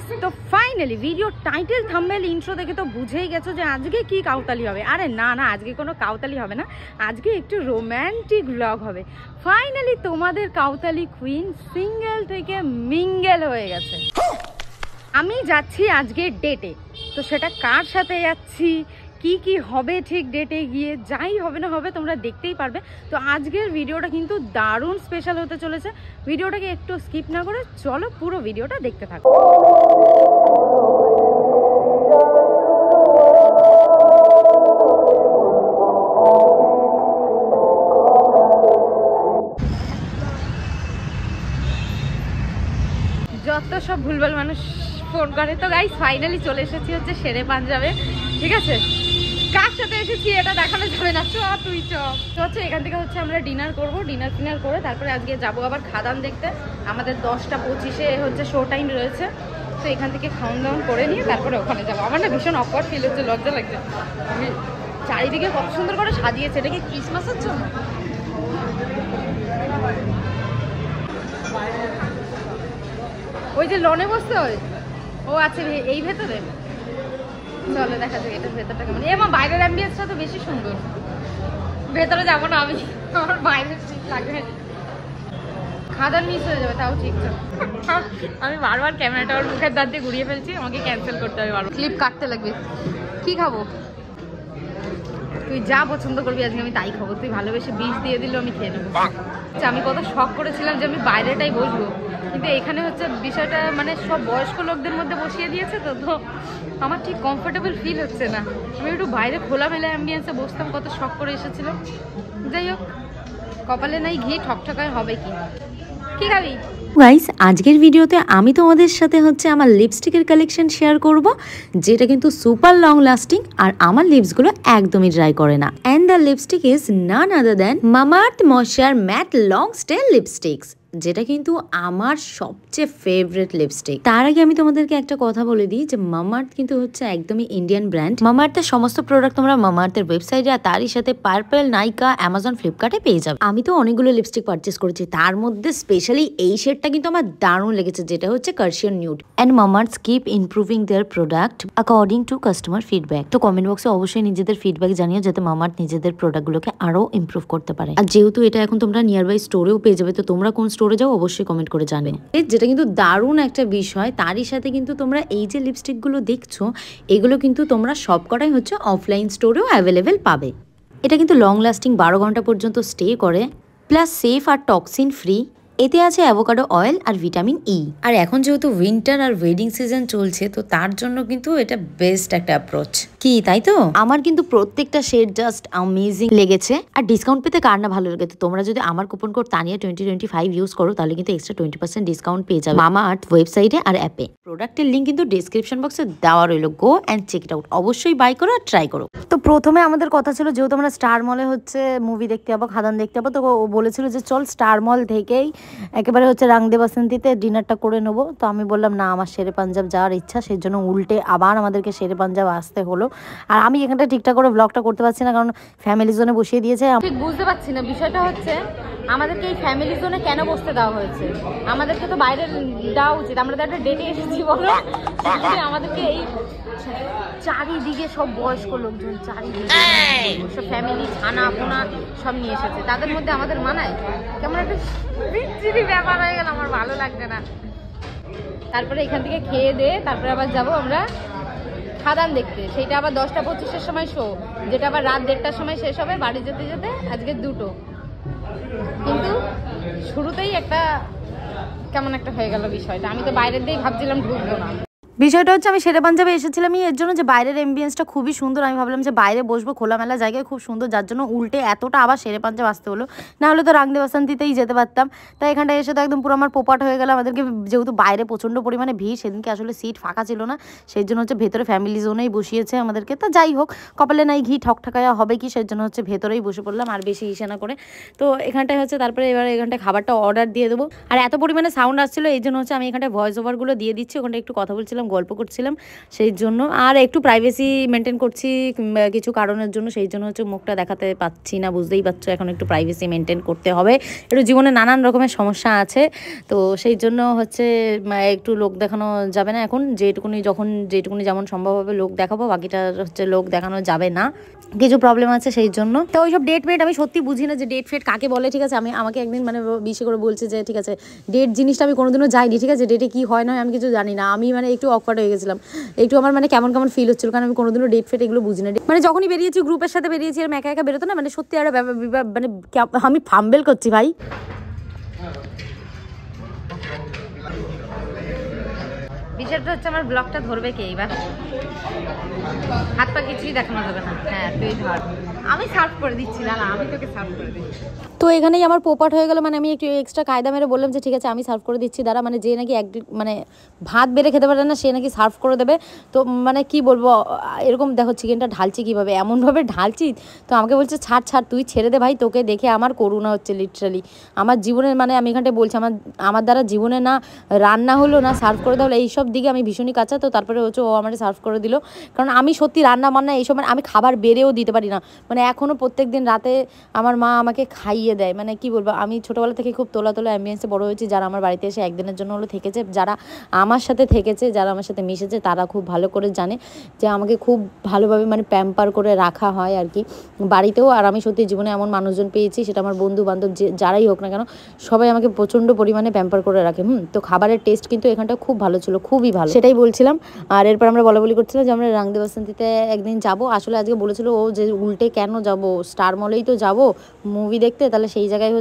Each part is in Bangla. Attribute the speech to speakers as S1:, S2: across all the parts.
S1: গাইস, তো finally video title thumbnail intro দেখে তো বুঝেই গেছো যে আজকে কি কাউতালি হবে। আরে না না, আজকে কোনো কাউতালি হবে না, আজকে একটু রোম্যান্টিক ব্লগ হবে। ফাইনালি তোমাদের কাউতালি কুইন সিঙ্গেল থেকে মিঙ্গেল হয়ে গেছে। আমি যাচ্ছি আজকে ডেটে, তো সেটা কার সাথে যাচ্ছি, কি কি হবে ঠিক ডেটে গিয়ে, যাই হবে না হবে তোমরা দেখতেই পারবে। তো আজকের ভিডিওটা কিন্তু দারুণ স্পেশাল হতে চলেছে। ভিডিওটাকে একটু স্কিপ না করে চলো পুরো ভিডিওটা দেখতে থাকো। যত সব ভুলভাল মানুষ ফোন করে। তো গাইস ফাইনালি চলে এসেছি হচ্ছে শেরে পাঞ্জাবে, ঠিক আছে? কার সাথে এসেছি এটা দেখানো যাবে না, চ তুই চ হচ্ছে এখান থেকে হচ্ছে আমরা ডিনার করবো। ডিনার করে তারপরে আজকে যাবো আবার খাদান দেখতে। আমাদের 10টা 25-এ হচ্ছে শো টাইম রয়েছে, তো এখান থেকে খাওয়ান দাওয়ান করে নিয়ে তারপরে ওখানে যাবো। আমার না ভীষণ অকওয়ার্ড ফিল হচ্ছে, লজ্জা লাগছে। আমি চারিদিকে কত সুন্দর করে সাজিয়েছে, এটা কি ক্রিসমাসের জন্য? ওই যে লনে বসতে হয়, ও আছে এই ভেতরে। চলো দেখা যাক এটা ভেতরটা কেমন। আমার বাইরের অ্যাম্বিয়েন্সটা তো বেশি সুন্দর। ভেতরে যাবো না আমি, আমার বাইরের ঠিক লাগবে। খাদান মিস হয়ে যাবে, তাও ঠিক। আমি বারবার ক্যামেরাটা ওর মুখের দাঁত দিয়ে ঘুরিয়ে ফেলছি, আমাকে ক্যান্সেল করতে হবে বারবার। ক্লিপ কাটতে লাগবে। কি খাবো? তুই যা পছন্দ করবি আজকে আমি তাই খাবো। তুই ভালোবেসে বিষ দিয়ে দিলেও আমি খেয়ে নেবো। আচ্ছা, আমি কত শখ করেছিলাম যে আমি বাইরেটাই বসবো, কিন্তু এখানে হচ্ছে বিষয়টা মানে সব বয়স্ক লোকদের মধ্যে বসিয়ে দিয়েছে, তো আমার ঠিক কমফোর্টেবল ফিল হচ্ছে না। আমি একটু বাইরে খোলামেলা অ্যাম্বিয়েন্সে বসতাম, কত শখ করে এসেছিলাম। যাই হোক, কপালে নাই ঘি, ঠকঠকায় হবে কি। কি খাবি?
S2: গাইস, আজকের ভিডিওতে আমি তোমাদের সাথে হচ্ছে আমার লিপস্টিকের কালেকশন শেয়ার করব, যেটা কিন্তু সুপার লং লাস্টিং আর আমার লিপসগুলো একদমই ড্রাই করে না। And the lipstick is none other than Mamaearth moisture matte long stay lipsticks, যেটা কিন্তু আমার সবচেয়ে ফেভারিট লিপস্টিক। তার আগে আমি তোমাদেরকে একটা কথা বলে দিই যে মামাআর্থ কিন্তু হচ্ছে একদমই ইন্ডিয়ান ব্র্যান্ড। মামাআর্থের সমস্ত প্রোডাক্ট তোমরা মামাআর্থের ওয়েবসাইটে আর তারই সাথে পার্পল, নাইকা, অ্যামাজন, ফ্লিপকার্টে পেয়ে যাবে। আমি তো অনেকগুলো লিপস্টিক পারচেস করেছি, তার মধ্যে স্পেশালি এই শেডটা কিন্তু আমার দারুণ লেগেছে, যেটা হচ্ছে কার্শিয়ান nude. And Mamaearth keep improving their product according to customer feedback. তো কমেন্ট বক্সে অবশ্যই নিজেদের ফিডব্যাক জানিও, যাতে মামাআর্থ নিজেদের প্রোডাক্টগুলোকে আরো ইমপ্রুভ করতে পারে। আর যেহেতু এটা এখন তোমরা নিয়ার বাই স্টোরেও পেয়ে যাবে, তো তোমরা কোন স্টোরে যাও অবশ্যই কমেন্ট করে জানিও। যেটা কিন্তু দারুণ একটা বিষয়। তারই সাথে কিন্তু তোমরা এই যে লিপস্টিক গুলো দেখছো, এগুলো কিন্তু তোমরা সবকটাই হচ্ছে অফলাইন স্টোরেও অ্যাভেলেবেল পাবে। এটা কিন্তু লং লাস্টিং 12 ঘন্টা পর্যন্ত স্টে করে, প্লাস সেফ আর টক্সিন ফ্রি। এতে আছে অ্যাভোকাডো অয়েল আর ভিটামিন ই। আর এখন যেহেতু উইন্টার আর ওয়েডিং সিজন চলছে, তো তার জন্য কিন্তু এটা বেস্ট একটা অ্যাপ্রোচ। কি তাই তো? আমার কিন্তু প্রত্যেকটা শেড জাস্ট অ্যামেজিং লেগেছে। আর ডিসকাউন্ট পেতে কার না ভালো লাগে? তো তোমরা যদি আমার কুপন কোড তানিয়া 2025 ইউজ করো, তাহলে কিন্তু এক্সট্রা 20% ডিসকাউন্ট পেয়ে যাবে মামাআর্থ ওয়েবসাইটে আর অ্যাপে। প্রোডাক্টের লিঙ্ক কিন্তু ডেসক্রিপশন বক্সে দেওয়া রইলো, go and check it out. অবশ্যই বাই করো আর ট্রাই করো। তো প্রথমে আমাদের কথা ছিল, যেহেতু আমরা স্টার মলে হচ্ছে মুভি দেখতে যাবো, খাদান দেখতে যাবো, তো ও বলেছিল যে চল স্টার মল থেকেই একেবারে হচ্ছে রাংদে বাসন্তীতে ডিনারটা করে নেবো। তো আমি বললাম না, আমার শেরে পাঞ্জাব যাওয়ার ইচ্ছা, সেই জন্য উল্টে আবার আমাদেরকে শেরে পাঞ্জাব আসতে হলো। আর আমি এখানটা ঠিকঠাক করে ব্লগটা করতে পারছি না, কারণ ফ্যামিলি জোনে বসিয়ে দিয়েছে।
S1: ঠিক বুঝতে পারছি না বিষয়টা হচ্ছে আমাদেরকে এই ফ্যামিলি জোনে কেন বসতে দেওয়া হয়েছে? আমাদেরকে তো বাইরে দেওয়া উচিত। আমরা তো একটা ডেটে এসেছি, বলো, আমাদেরকে এই চারিদিকে সব বয়স্ক লোকজন, চারিদিকে সব ফ্যামিলি, ছানা পোনা সব নিয়ে এসেছে, তাদের মধ্যে আমাদের মানায়? কেমন একটা বিচ্ছিরি ব্যাপার হয়ে গেল, আমার ভালো লাগছে না। তারপরে এখান থেকে খেয়ে দিয়ে তারপরে আবার যাবো আমরা খাদান দেখতে। সেইটা আবার 10টা 25-এর সময় শো, যেটা আবার রাত 1:30-টার সময় শেষ হবে। বাড়ি যেতে যেতে আজকে 2টো, কিন্তু শুরুতেই একটা কেমন একটা হয়ে গেল বিষয়টা। আমি তো বাইরের দিয়েই ভাবছিলাম ঢুকবো না।
S2: বিষয়টা হচ্ছে আমি শেরে পাঞ্জাবে এসেছিলাম এর জন্য যে বাইরের এমবিয়েন্সটা খুবই সুন্দর। আমি ভাবলাম যে বাইরে বসবো, খোলামেলা জায়গায় খুব সুন্দর, যার জন্য উল্টে এতটা আবার শেরে পাঞ্জাব আসতে হলো। না হলে তো রাংদে বাসন্তীতেই যেতে পারতাম। তাই এখানটা এসে তো একদম পুরো আমার পোপাট হয়ে গেল। আমাদেরকে যেহেতু বাইরে প্রচণ্ড পরিমাণে ভিড়, সেদিনকে আসলে সিট ফাঁকা ছিল না, সেই জন্য হচ্ছে ভেতরে ফ্যামিলি জোনেই বসিয়েছে আমাদেরকে। তো যাই হোক, কপালে নাই ঘি, ঠকঠকায়া হবে কি, সেই জন্য হচ্ছে ভেতরেই বসে পড়লাম আর বেশি ইসে না করে। তো এখানটায় হচ্ছে তারপরে এবার এখানটায় খাবারটা অর্ডার দিয়ে দেবো। আর এত পরিমাণে সাউন্ড আসছিলো, এই জন্য হচ্ছে আমি এখানটায় ভয়েস ওভারগুলো দিয়ে দিচ্ছি। ওখানটা একটু কথা বলছিলাম বসেছিলাম, গল্প করছিলাম, সেই জন্য আর একটু প্রাইভেসি মেনটেন করছি কিছু কারণের জন্য, সেই জন্য হচ্ছে মুখটা দেখাতে পাচ্ছি না, বুঝতেই পারছো এখন একটু প্রাইভেসি মেনটেন করতে হবে, একটু জীবনে নানান রকমের সমস্যা আছে, তো সেই জন্য হচ্ছে একটু লোক দেখানো যাবে না এখন, যেটুকুনি যেমন সম্ভব হবে লোক দেখাবো, বাকিটা হচ্ছে লোক দেখানো যাবে না, কিছু প্রবলেম আছে সেই জন্য। তো ওইসব ডেট ফেট আমি সত্যি বুঝি না যে ডেট ফেট কাকে বলে, ঠিক আছে। আমাকে একদিন মানে বেশি করে বলছে যে ঠিক আছে ডেট জিনিসটা আমি কোনোদিনও যাইনি, ঠিক আছে, ডেটে কি হয় না আমি কিছু জানি না, আমি মানে একটু অকওয়ার্ড হয়ে গেছিলাম, একটু আমার মানে কেমন ফিল হচ্ছিল, কারণ আমি কোনোদিনও ডেট ফেট এগুলো বুঝি না, মানে যখনই বেরিয়েছি গ্রুপের সাথে বেরিয়েছি আর একা একা বেরোতো না, মানে সত্যি আর মানে আমি ফাম্বেল করছি ভাই।
S1: বিষয়টা হচ্ছে আমার ব্লগটা ধরবে কে এবার, হাত পা কিছুই দেখানো যাবে না। হ্যাঁ তুই ধর, আমি সার্ভ করে দিচ্ছি, না আমি তোকে সার্ভ করে দিচ্ছি।
S2: তো এখানেই আমার পোপাট হয়ে গেল, মানে আমি একটু এক্সট্রা কায়দা মেরে বললাম যে ঠিক আছে আমি সার্ভ করে দিচ্ছি দাঁড়া, মানে যে নাকি মানে ভাত বেড়ে খেতে পারে না সে নাকি সার্ভ করে দেবে, তো মানে কি বলবো এরকম দেখো চিকেনটা ঢালছি কীভাবে, এমনভাবে ঢালছি, তো আমাকে বলছে ছাড় তুই ছেড়ে দে ভাই, তোকে দেখে আমার করুণা হচ্ছে লিটারালি, আমার জীবনের মানে আমি এখানটায় বলছি আমার দ্বারা জীবনে না রান্না হলো না সার্ভ করে দেওয়া হলো, এইসব দিকে আমি ভীষণই কাঁচা, তো তারপরে হচ্ছে ও আমার সার্ভ করে দিল, কারণ আমি সত্যি রান্না বান্না এইসব মানে আমি খাবার বেড়েও দিতে পারি না, মানে এখনও প্রত্যেক দিন রাতে আমার মা আমাকে খাইয়ে দেয়, মানে কি বলবো আমি ছোটোবেলা থেকে খুব তোলা অ্যাম্বিয়েন্সে বড় হয়েছি, যারা আমার বাড়িতে এসে একদিনের জন্য হলো থেকেছে, যারা আমার সাথে থেকেছে, যারা আমার সাথে মিশেছে, তারা খুব ভালো করে জানে যে আমাকে খুব ভালোভাবে মানে প্যাম্পার করে রাখা হয় আর কি বাড়িতেও, আর আমি সত্যি জীবনে এমন মানুষজন পেয়েছি, সেটা আমার বন্ধু বান্ধব যারাই হোক না কেন, সবাই আমাকে প্রচণ্ড পরিমাণে প্যাম্পার করে রাখে। তো খাবারের টেস্ট কিন্তু এখানটা খুব ভালো ছিল, খুবই ভালো, সেটাই বলছিলাম। আর এরপর আমরা বলাবলি করছিলাম যে আমরা রাংদে বাসন্তীতে একদিন যাব, আসলে আজকে বলেছিল ও যে উল্টে কেন যাব, স্টার মলেই তো যাব মুভি দেখতে, তাহলে সেই জায়গায়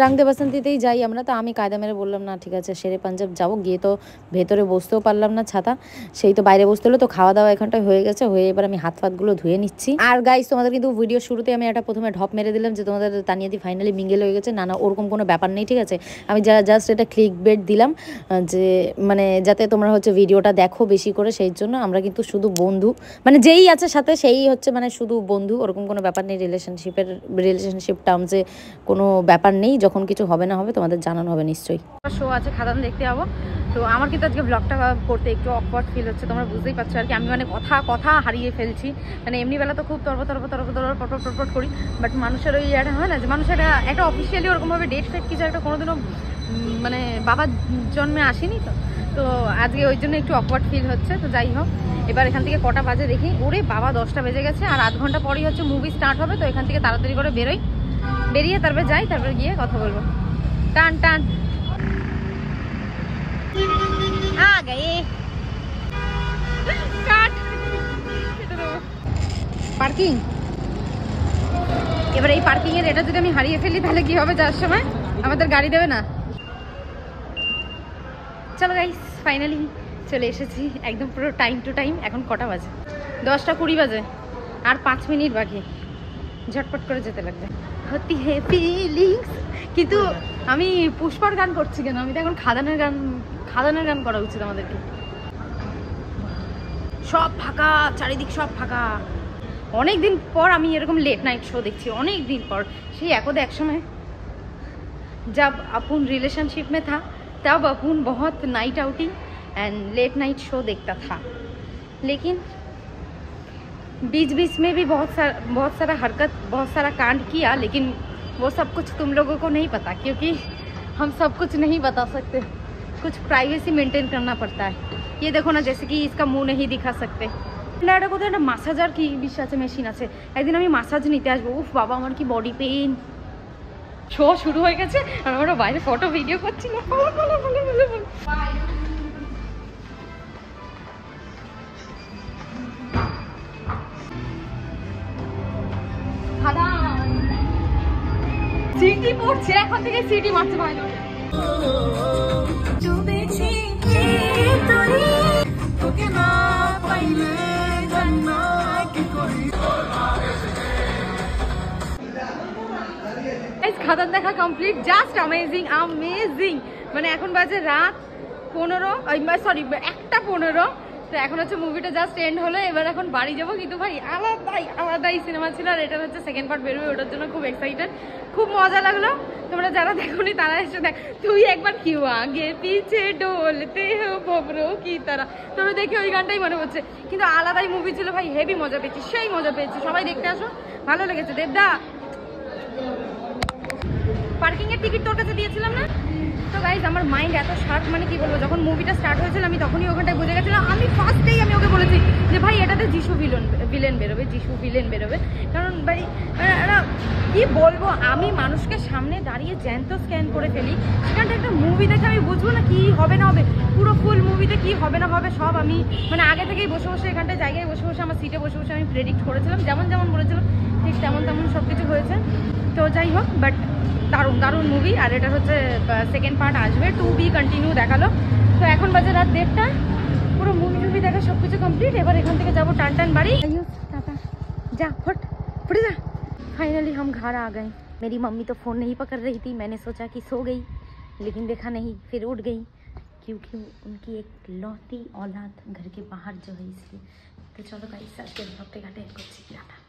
S2: রাংদে বাসন্তীতেই যাই আমরা, তো আমি কায়দা মেরে বললাম না ঠিক আছে শেরে পাঞ্জাব যাবো, গিয়ে তো ভেতরে বসতেও পারলাম না ছাতা, সেই তো বাইরে বসতে হলো, তো খাওয়া দাওয়া এখানটায় হয়ে গেছে, হয়ে এবার আমি হাত ফাতগুলো ধুয়ে নিচ্ছি। আর গাইস তোমাদের কিন্তু ভিডিও শুরুতে আমি একটা প্রথমে ঢপ মেরে দিলাম যে তোমাদের তানিয়াদি ফাইনালি মিঙ্গেল হয়ে গেছে, না ওরকম কোনো ব্যাপার নেই, ঠিক আছে, আমি জাস্ট এটা ক্লিক বেট দিলাম যে মানে যাতে তোমরা হচ্ছে ভিডিওটা দেখো বেশি করে, সেই জন্য আমরা কিন্তু শুধু বন্ধু, মানে যেই আছে সাথে সেই হচ্ছে মানে শুধু বন্ধু, ওরকম কোনো ব্যাপার নেই, রিলেশনশিপ টার্মসে কোনো ব্যাপার নেই, যখন কিছু হবে না হবে তোমাদের জানানো হবে নিশ্চয়ই।
S1: শো আছে খাদান দেখতে যাবো, তো আমার কিন্তু আজকে ব্লগটা করতে একটু অকওয়ার্ড ফিল হচ্ছে, তোমরা বুঝতেই পারছো আর কি, আমি মানে কথা হারিয়ে ফেলছি, মানে এমনি বেলা তো খুব পটপট করি, বাট মানুষের ওই একটা হয় না যে মানুষের একটা অফিসিয়ালি ওরকমভাবে ডেট ফেট কিছু একটা কোনোদিনও মানে বাবার জন্মে আসেনি, তো আজকে ওই জন্য একটু অকওয়ার্ড ফিল হচ্ছে। তো যাই হোক এবার এখান থেকে কটা বাজে দেখি, ওরে বাবা 10টা বেজে গেছে, আর আধ ঘন্টা পরেই হচ্ছে মুভি স্টার্ট হবে, তো এখান থেকে তাড়াতাড়ি করে বেরিয়ে তারপরে যাই, তারপরে গিয়ে কথা বলবো। টান পার্কিং, এবার এই পার্কিং এর এটা যদি আমি হারিয়ে ফেলি তাহলে কি হবে, যাওয়ার সময় আমাদের গাড়ি দেবে না। চলো গাইস ফাইনালি চলে এসেছি একদম পুরো টাইম টু টাইম। এখন কটা বাজে? 10:20 বাজে, আর 5 মিনিট বাকি, ঝটপট করে যেতে লাগবে। হতি হে ফিলিংস, কিন্তু আমি পুষ্পার গান করছি কেন? আমি তো এখন খাদানের গান করা উচিত আমাদেরকে। সব ফাঁকা, চারিদিক সব ফাঁকা। অনেকদিন পর আমি এরকম লেট নাইট শো দেখছি, অনেক दिन पर। সেই एक समय जब अपन रिलेशनशिप में था तब अपन बहुत night outing and let night show देखता था, लेकिन बीच बीच में भी बहुत सारा हरकत, बहुत सारा कांड किया, लेकिन वो सब कुछ तुम लोगों को नहीं पता, क्योंकि हम सब कुछ नहीं बता सकते, कुछ प्राइवेसी मेंटेन करना पड़ता है। ये देखो ना, जैसे कि इसका मुंह नहीं दिखा सकते। এটা কোথায় একটা মাসাজার কি বিশ্বাস আছে, মেশিন আছে, একদিন আমি মাসাজ নিতে আসবো। উফ বাবা আমার কি বডি পেইন। শো শুরু হয়ে গেছে আর আমরা বাইরে ফটো ভিডিও করছি না। সিটি পড়ছে, এখন থেকে সিটি মারছে ভাই। খাদান দেখা কমপ্লিট, জাস্ট অ্যামেজিং। মানে এখন বাজে রাত 1:15, তো এখন হচ্ছে মুভিটা জাস্ট এন্ড হলো, এবার এখন বাড়ি যাবো। কিন্তু ভাই আলাদাই সিনেমা ছিল, আর এটা হচ্ছে সেকেন্ড পার্ট বেরোবে, ওটার জন্য খুব এক্সাইটেড, খুব মজা লাগলো। তোমরা যারা দেখোনি তারা এসে দেখ, তুই একবার কিউ আগে পিছে ডোলতে হো ভবরো কি তারা, তোমরা দেখে ওই গানটাই মনে হচ্ছে। কিন্তু আলাদাই মুভি ছিল ভাই, হেভি মজা পেয়েছি, সেই মজা পেয়েছি। সবাই দেখতে আসো, ভালো লেগেছে। দেবদা, পার্কিং এর টিকিট তোর কাছে দিয়েছিলাম না? তো গাইজ আমার মাইন্ড এত শার্প, মানে কি বলবো, যখন মুভিটা স্টার্ট হয়েছিল আমি তখনই ওখানটায় বুঝে গেছিলাম। আমি ফার্স্টেই আমি ওকে বলেছি যে ভাই এটাতে যিশু ভিলেন বেরোবে। কারণ ভাই কি বলবো, আমি মানুষকে সামনে দাঁড়িয়ে জ্যান্ত স্ক্যান করে ফেলি, সেখানটা একটা মুভি দেখে আমি বুঝবো না কি হবে না হবে, পুরো ফুল মুভিতে কি হবে না হবে সব আমি মানে আগে থেকেই বসে এখানটায় জায়গায় বসে আমার সিটে বসে আমি প্রেডিক্ট করেছিলাম, যেমন বলেছিলাম ঠিক তেমন সব কিছু হয়েছে। তো যাই হোক, বাট দারুণ মুভি। আর এটা হচ্ছে সেকেন্ড পার্ট আসবে, টু বি কন্টিনিউ দেখালো। তো এখন বাজে রাত 1:30, পুরো মুভি দেখা সব কিছু কমপ্লিট। এবার এখান থেকে যাবো টান বাড়ি। टाटा, जा फट जा। फाइनली हम घर आ गए। मेरी मम्मी तो फ़ोन नहीं पकड़ रही थी, मैंने सोचा कि सो गई, लेकिन देखा नहीं, फिर उठ गई, क्योंकि उनकी एक लौती औलाद घर के बाहर जो है इसलिए। तो चलो गाइस, सबके ब्लॉग पे घाटे कुछ टाटा।